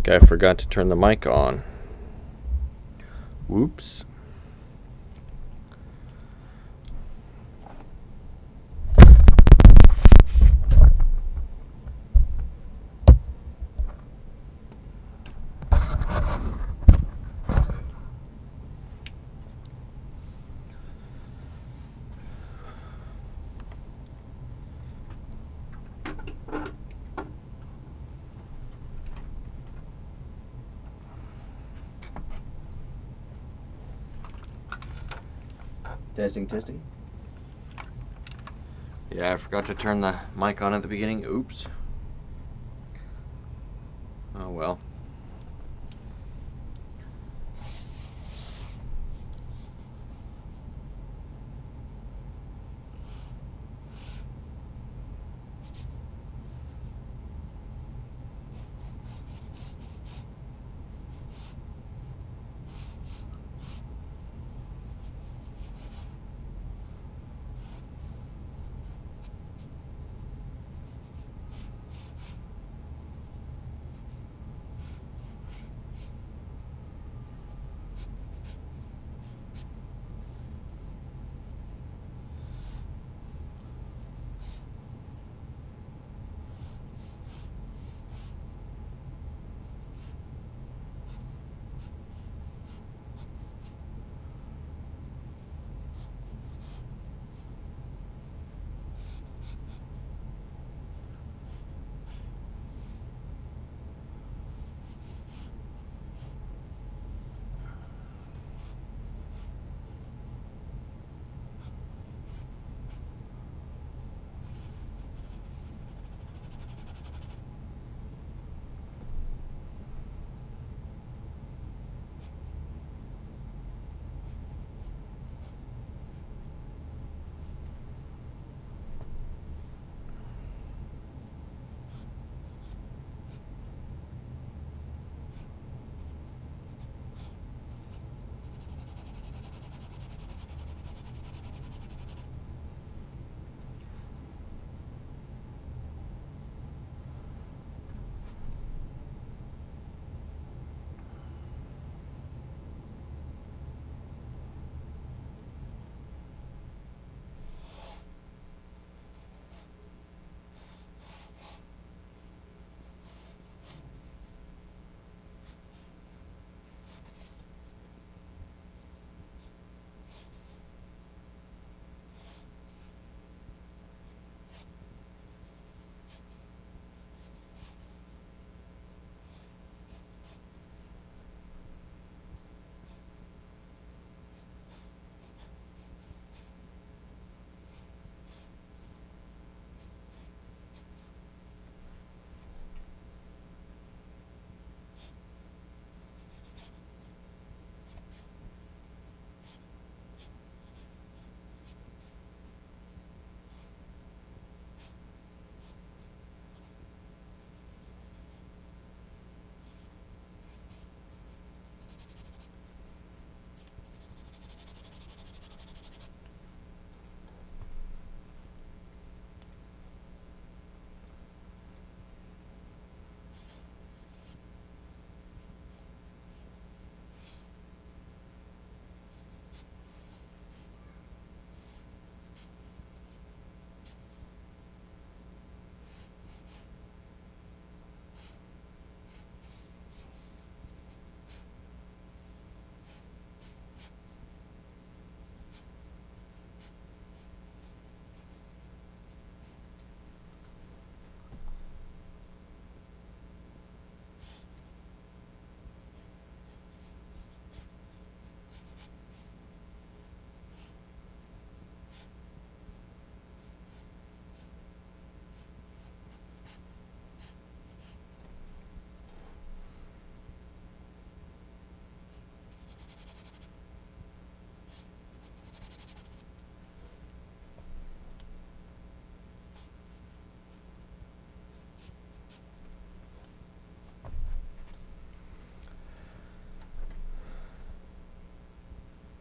think I forgot to turn the mic on. Whoops. Testing, testing. Yeah, I forgot to turn the mic on at the beginning. Oops. Oh well.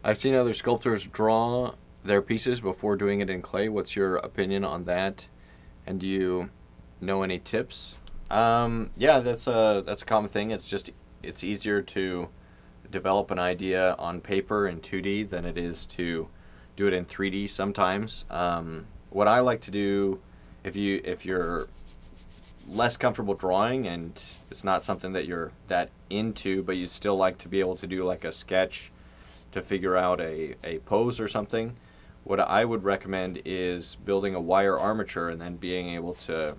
I've seen other sculptors draw their pieces before doing it in clay. What's your opinion on that? And do you know any tips Yeah, that's a common thing. It's easier to develop an idea on paper in 2D than it is to do it in 3D sometimes. What I like to do, if you're less comfortable drawing and it's not something that you're that into, but you'd still like to be able to do like a sketch to figure out a pose or something, what I would recommend is building a wire armature and then being able to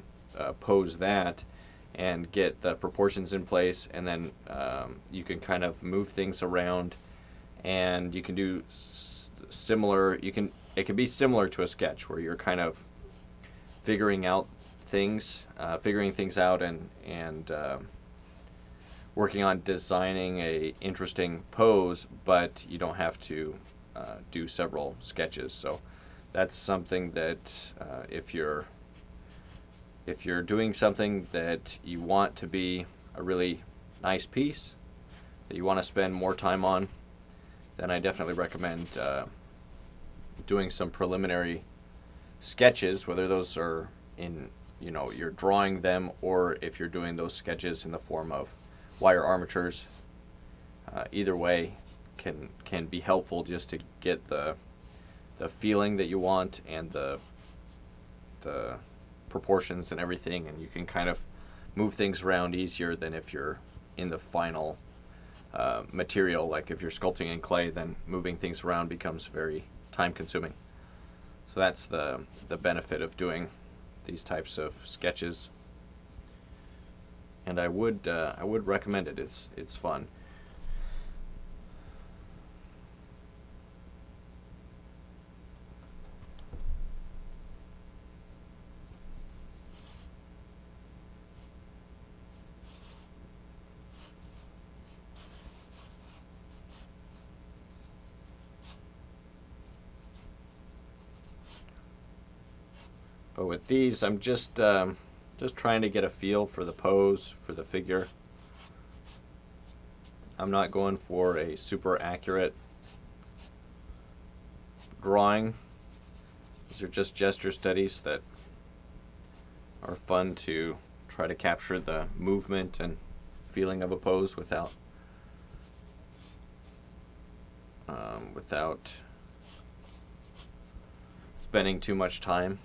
pose that and get the proportions in place, and then you can kind of move things around, and you can do similar. It can be similar to a sketch where you're kind of figuring out figuring things out, and working on designing a interesting pose, but you don't have to do several sketches. So that's something that if you're doing something that you want to be a really nice piece that you want to spend more time on, then I definitely recommend doing some preliminary sketches, whether those are in, you're drawing them, or if you're doing those sketches in the form of wire armatures. Either way can be helpful just to get the feeling that you want and the proportions and everything, and you can kind of move things around easier than if you're in the final material. Like if you're sculpting in clay, then moving things around becomes very time consuming. So that's the benefit of doing these types of sketches, and I would recommend it. It's fun. But with these, I'm just trying to get a feel for the pose, for the figure. I'm not going for a super accurate drawing. These are just gesture studies that are fun to try to capture the movement and feeling of a pose without spending too much time.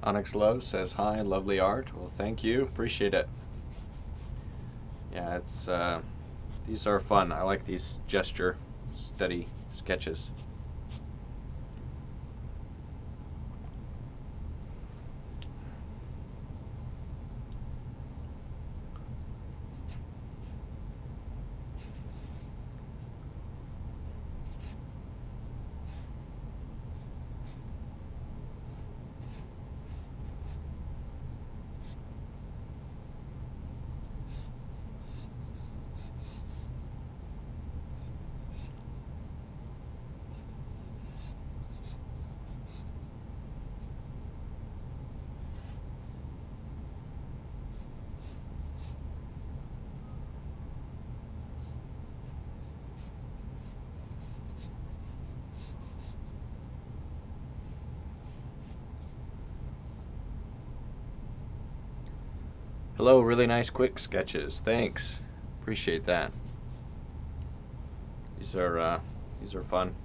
Onyx Love says hi, lovely art. Well, thank you, appreciate it. Yeah, it's these are fun. I like these gesture study sketches. Hello, really nice quick sketches. Thanks. Appreciate that. These are fun.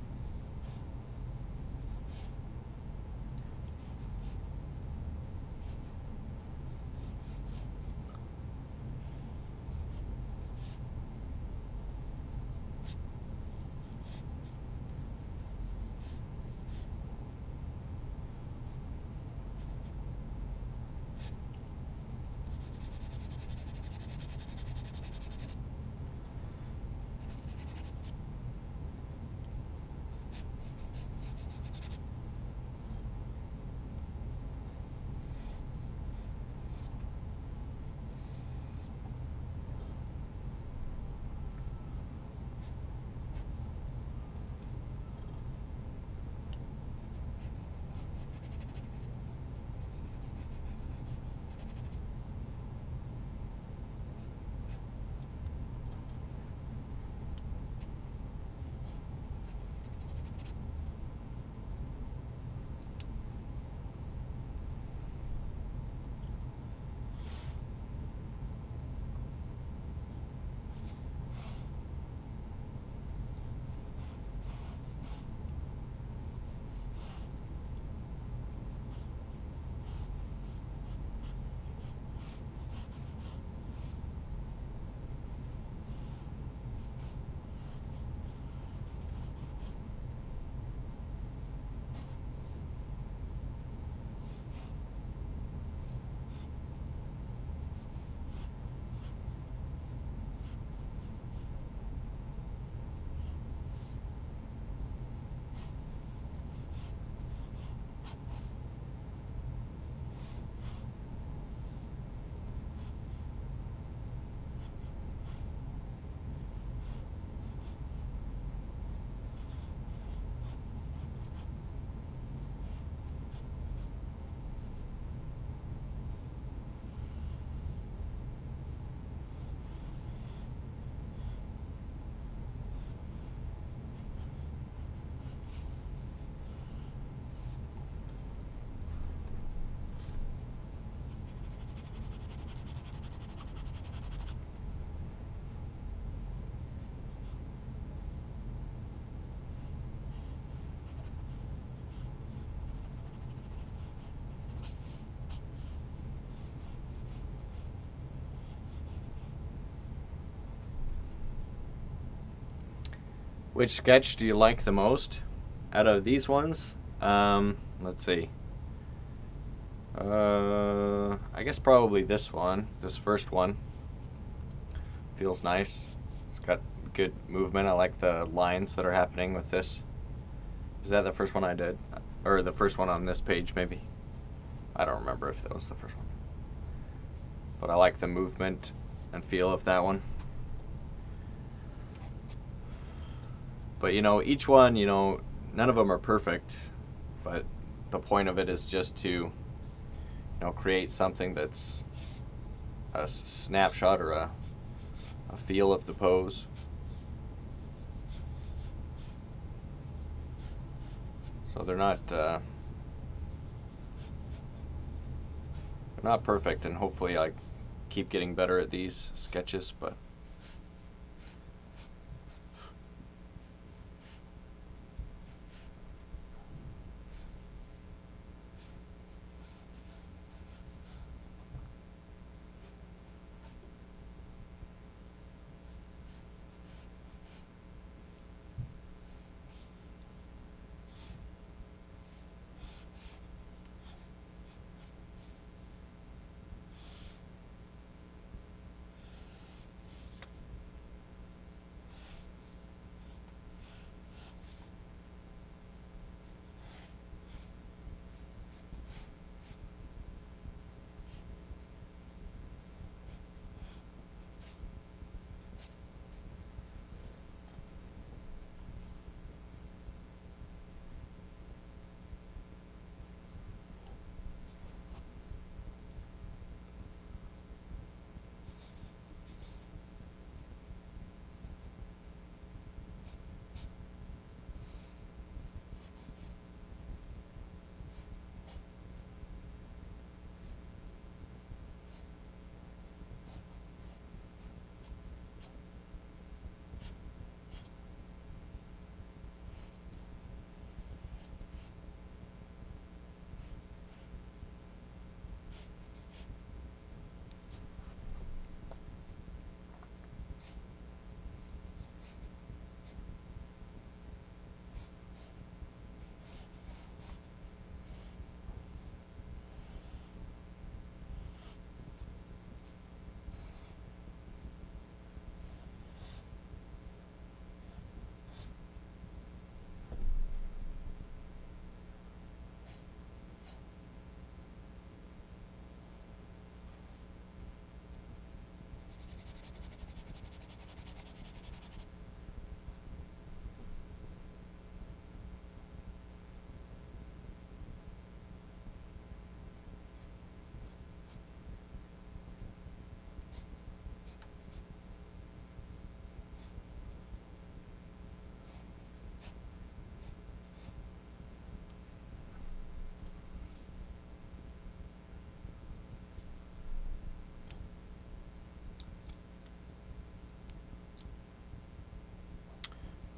Which sketch do you like the most out of these ones? Let's see. I guess probably this one. This first one feels nice. It's got good movement. I like the lines that are happening with this. Is that the first one I did? Or the first one on this page, maybe? I don't remember if that was the first one. But I like the movement and feel of that one. But, each one, none of them are perfect. But the point of it is just to, create something that's a snapshot or a feel of the pose. So they're not perfect, and hopefully I keep getting better at these sketches, but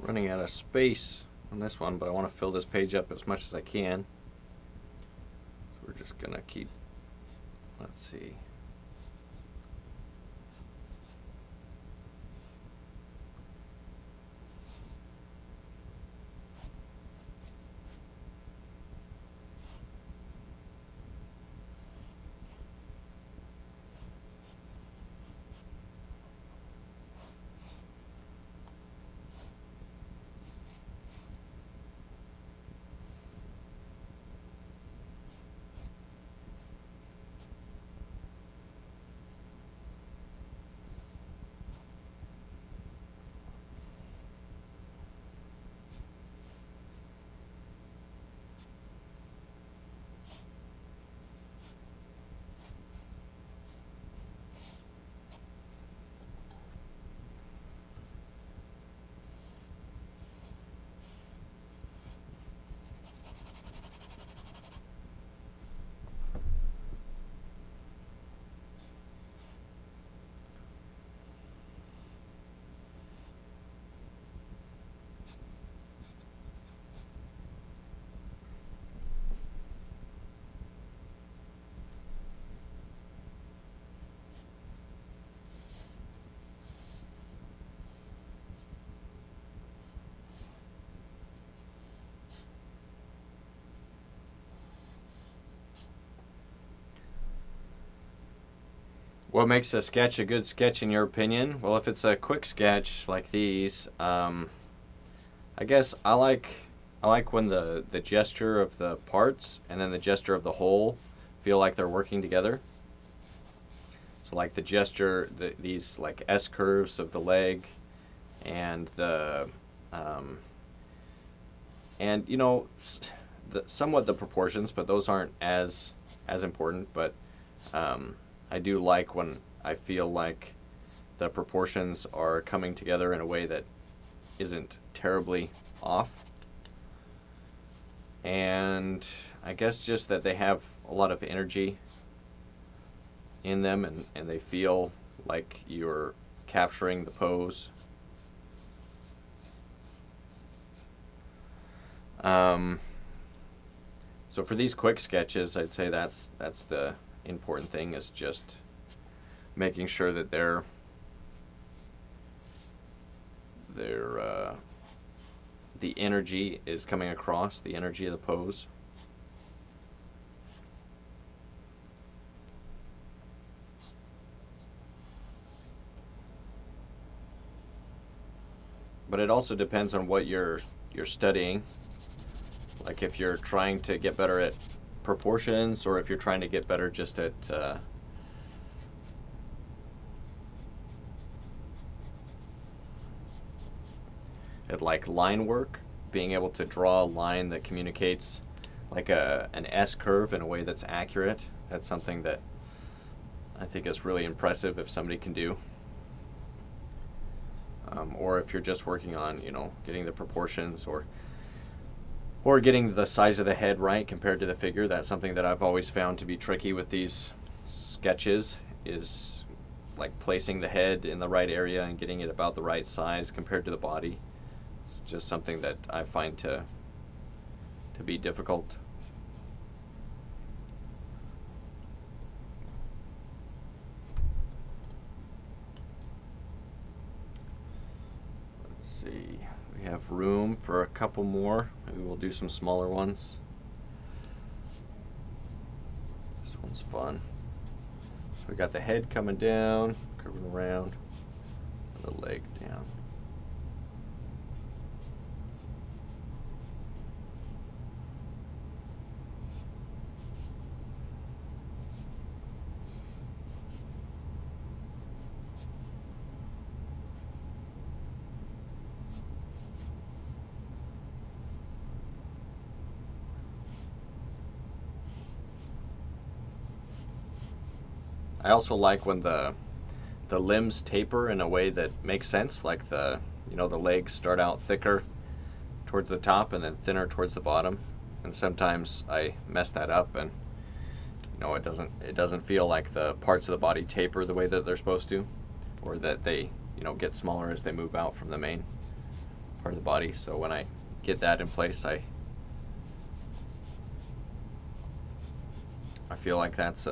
running out of space on this one, but I want to fill this page up as much as I can. So we're just gonna keep, let's see. What makes a sketch a good sketch in your opinion? Well, if it's a quick sketch like these, I guess I like when the gesture of the parts and then the gesture of the whole feel like they're working together. So like the gesture, these like S curves of the leg, and and you know, somewhat the proportions, but those aren't as important. But I do like when I feel like the proportions are coming together in a way that isn't terribly off. And I guess just that they have a lot of energy in them, and they feel like you're capturing the pose. So for these quick sketches, I'd say that's the important thing, is just making sure that the energy is coming across, the energy of the pose. But it also depends on what you're studying. Like if you're trying to get better at proportions, or if you're trying to get better just at like line work, being able to draw a line that communicates like an S curve in a way that's accurate. That's something that I think is really impressive if somebody can do. Or if you're just working on, you know, getting the proportions or getting the size of the head right compared to the figure. That's something that I've always found to be tricky with these sketches, is like placing the head in the right area and getting it about the right size compared to the body. It's just something that I find to be difficult. Let's see. We have room for a couple more. Maybe we'll do some smaller ones. This one's fun. So we got the head coming down, curving around, and the leg down. I also like when the limbs taper in a way that makes sense, like the legs start out thicker towards the top and then thinner towards the bottom. And sometimes I mess that up, and it doesn't feel like the parts of the body taper the way that they're supposed to, or that they get smaller as they move out from the main. part of the body. So when I get that in place, I feel like that's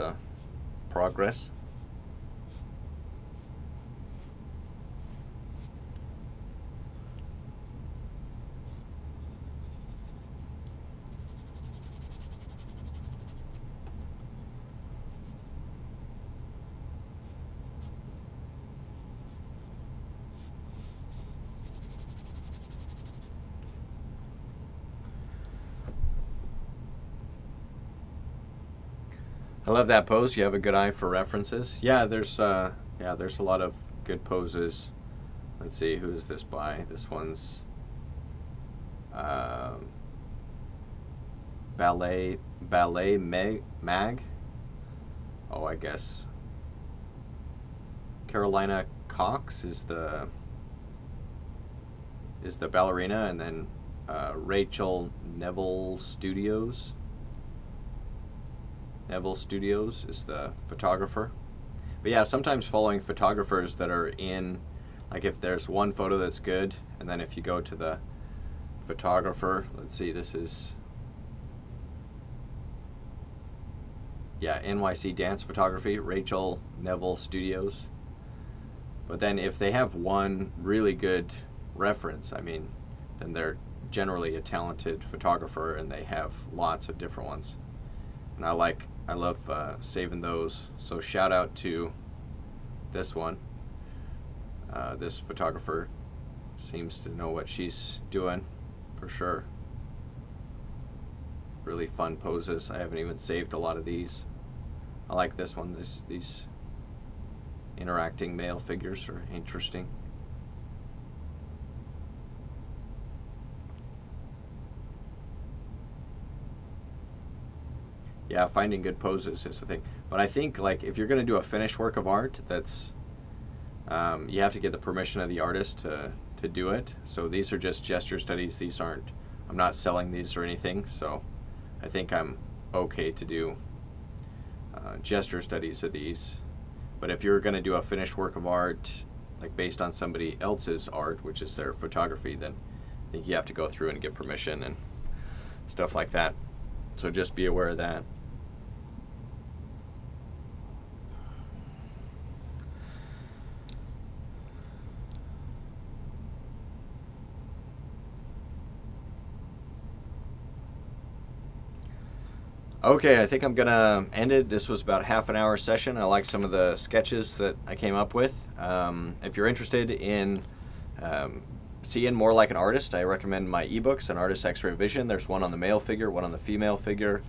progress. I love that pose. You have a good eye for references. Yeah, there's a lot of good poses. Let's see, who is this by? This one's ballet mag. Oh, I guess Carolina Cox is the ballerina, and then Rachel Neville Studios is the photographer. But yeah, sometimes following photographers that are in, like if there's one photo that's good, and then if you go to the photographer, let's see, this is, yeah, NYC Dance Photography, Rachel Neville Studios. But then if they have one really good reference, I mean, then they're generally a talented photographer, and they have lots of different ones. And I love saving those. So shout out to this one. This photographer seems to know what she's doing for sure. Really fun poses. I haven't even saved a lot of these. I like this one. These interacting male figures are interesting. Yeah, finding good poses is the thing. But I think, like, if you're going to do a finished work of art, that's you have to get the permission of the artist to do it. So these are just gesture studies. These aren't, I'm not selling these or anything. So I think I'm okay to do gesture studies of these. But if you're going to do a finished work of art, like based on somebody else's art, which is their photography, then I think you have to go through and get permission and stuff like that. So just be aware of that. Okay, I think I'm gonna end it. This was about half an hour session. I like some of the sketches that I came up with. If you're interested in seeing more like an artist, I recommend my ebooks, An Artist's X-Ray Vision. There's one on the male figure, one on the female figure.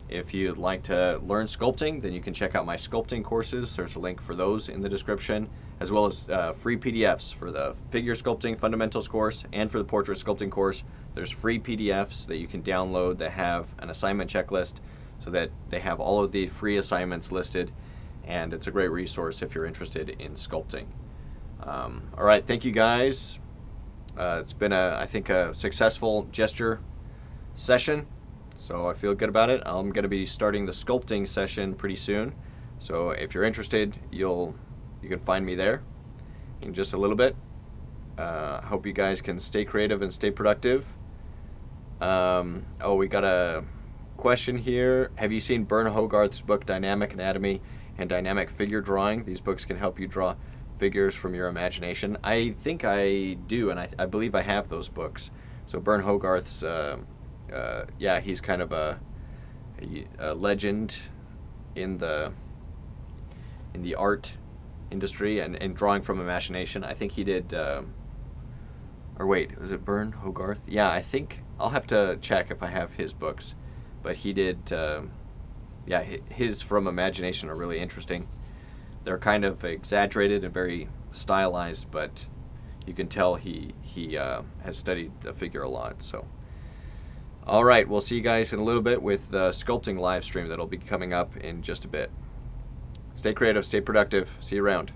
If you'd like to learn sculpting, then you can check out my sculpting courses. There's a link for those in the description, as well as free PDFs for the figure sculpting fundamentals course and for the portrait sculpting course. There's free PDFs that you can download that have an assignment checklist, so that they have all of the free assignments listed, and it's a great resource if you're interested in sculpting. All right, thank you guys. It's been, I think, a successful gesture session, so I feel good about it. I'm going to be starting the sculpting session pretty soon, so if you're interested, you can find me there in just a little bit. Hope you guys can stay creative and stay productive. We got a question here. Have you seen Bern Hogarth's book Dynamic Anatomy and Dynamic Figure Drawing? These books can help you draw figures from your imagination. I think I do, and I believe I have those books. So Bern Hogarth's, he's kind of a legend in the art industry and drawing from imagination. I think he did, was it Bern Hogarth? Yeah, I think I'll have to check if I have his books. But he did, his from imagination are really interesting. They're kind of exaggerated and very stylized, but you can tell he has studied the figure a lot. So, all right, we'll see you guys in a little bit with the sculpting live stream that'll be coming up in just a bit. Stay creative, stay productive. See you around.